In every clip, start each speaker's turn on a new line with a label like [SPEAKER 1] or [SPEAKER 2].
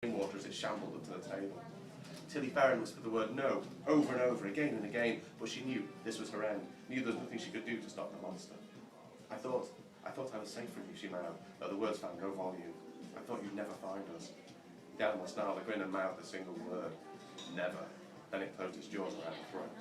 [SPEAKER 1] rainwater as it shambled up to the table. Tilly Ferren whispered the word no over and over, again and again, but she knew this was her end, knew there was nothing she could do to stop the monster. I thought I was safe from you, she mouthed, though the words found no volume. I thought you'd never find us. The animal snarled a grin and mouthed a single word. Never. Then it closed its jaws around her throat.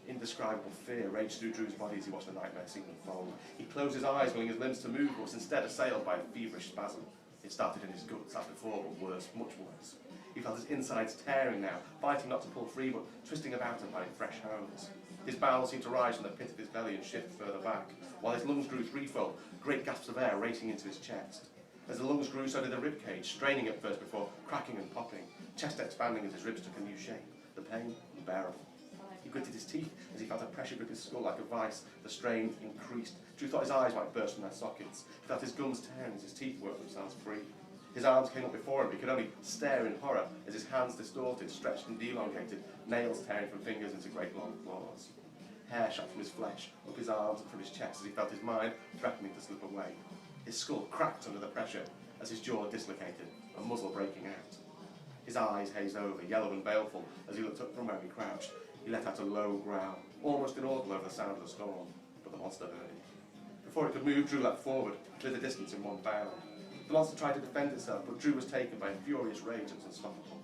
[SPEAKER 1] Indescribable fear raged through Drew's body as he watched the nightmare scene unfold. He closed his eyes, willing his limbs to move, but was instead assailed by a feverish spasm. It started in his guts as before, but worse, much worse. He felt his insides tearing now, fighting not to pull free, but twisting about and finding fresh homes. His bowels seemed to rise from the pit of his belly and shift further back, while his lungs grew threefold, great gasps of air racing into his chest. As the lungs grew, so did the ribcage, straining at first before cracking and popping, chest expanding as his ribs took a new shape, the pain unbearable. He gritted his teeth as he felt a pressure grip his skull like a vice. The strain increased. Drew thought his eyes might burst from their sockets. He felt his gums tearing as his teeth worked themselves free. His arms came up before him, but he could only stare in horror as his hands distorted, stretched and elongated, nails tearing from fingers into great long claws. Hair shot from his flesh, up his arms and from his chest as he felt his mind threatening to slip away. His skull cracked under the pressure as his jaw dislocated, a muzzle breaking out. His eyes hazed over, yellow and baleful, as he looked up from where he crouched. He let out a low growl, almost inaudible over the sound of the storm, but the monster heard it. Before it could move, Drew leapt forward, cleared the distance in one bound. The monster tried to defend itself, but Drew was taken by a furious rage that was unstoppable.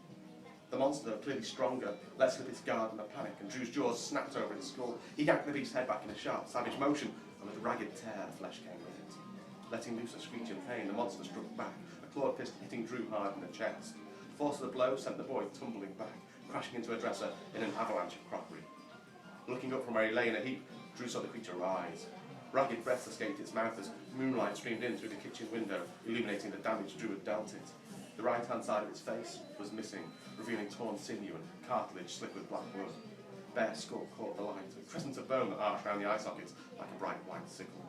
[SPEAKER 1] The monster, clearly stronger, let slip its guard in a panic, and Drew's jaws snapped over its skull. He yanked the beast's head back in a sharp, savage motion, and with a ragged tear, flesh came with it. Letting loose a screech in pain, the monster struck back, a clawed fist hitting Drew hard in the chest. The force of the blow sent the boy tumbling back, crashing into a dresser in an avalanche of crockery. Looking up from where he lay in a heap, Drew saw the creature rise. Ragged breaths escaped its mouth as moonlight streamed in through the kitchen window, illuminating the damage Drew had dealt it. The right-hand side of its face was missing, revealing torn sinew and cartilage slick with black blood. Bare skull caught the light, a crescent of bone that arched round the eye sockets like a bright white sickle.